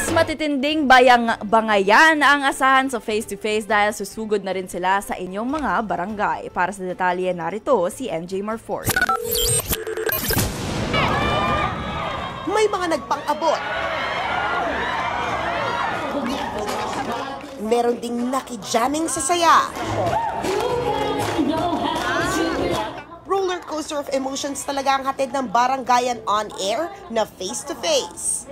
matitinding bangayan ang asahan sa face-to-face dahil susugod na rin sila sa inyong mga barangay. Para sa detalye, narito si MJ Marfort. May mga nagpang-abot. Meron ding nakijamming sa saya. Roller coaster of emotions talaga ang hatid ng Barangayan on Air na face-to-face.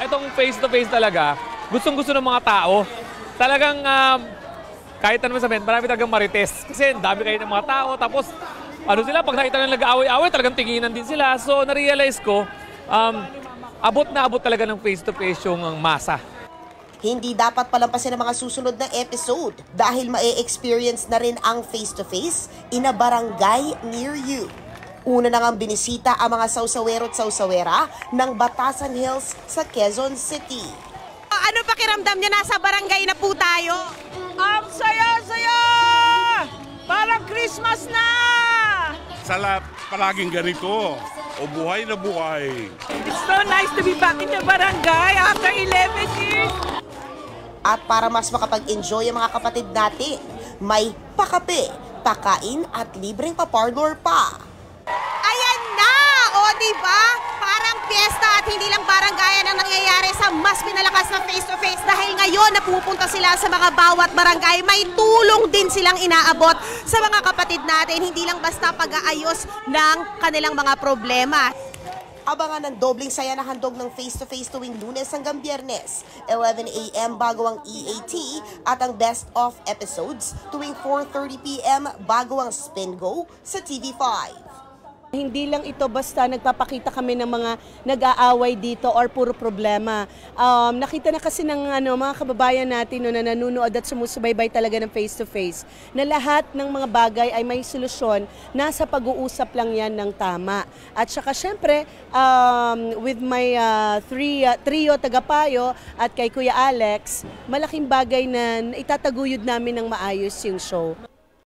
Itong face-to-face talaga, gustong-gusto ng mga tao. Talagang kahit ano sabihin, marami talagang marites. Kasi dami kayo ng mga tao. Tapos ano sila, pag nakita nila nag-aaway-aaway, talagang tinginan din sila. So na-realize ko, abot na abot talaga ng face-to-face yung masa. Hindi dapat palampasin ang mga susunod na episode dahil ma-experience na rin ang face-to-face in a barangay near you. Una na ngang binisita ang mga sausawero at sausawera ng Batasan Hills sa Quezon City. Ano pakiramdam niya, nasa barangay na po tayo? Ang saya-saya! Parang Christmas na! Salat palaging ganito. O buhay na buhay. It's so nice to be back in the barangay after 11 years. At para mas makapag-enjoy ang mga kapatid natin, may pakape, pakain at libreng paparlor pa. Ayan na! O diba? Parang piyesta at hindi lang barangayan ang nangyayari sa mas pinalakas na face-to-face dahil ngayon napupunta sila sa mga bawat barangay. May tulong din silang inaabot sa mga kapatid natin, hindi lang basta pag-aayos ng kanilang mga problema. Abangan ng dobling saya na handog ng face-to-face tuwing Lunes hanggang Biyernes, 11 a.m. bago ang EAT at ang best of episodes tuwing 4:30 p.m. bago ang Spin Go sa TV5. Hindi lang ito basta nagpapakita kami ng mga nag-aaway dito or puro problema. Nakita na kasi ng mga kababayan natin na nanonood at sumusubaybay talaga ng face-to-face na lahat ng mga bagay ay may solusyon, nasa pag-uusap lang yan ng tama. At saka syempre, with my trio tagapayo at kay Kuya Alex, malaking bagay na itataguyod namin ng maayos yung show.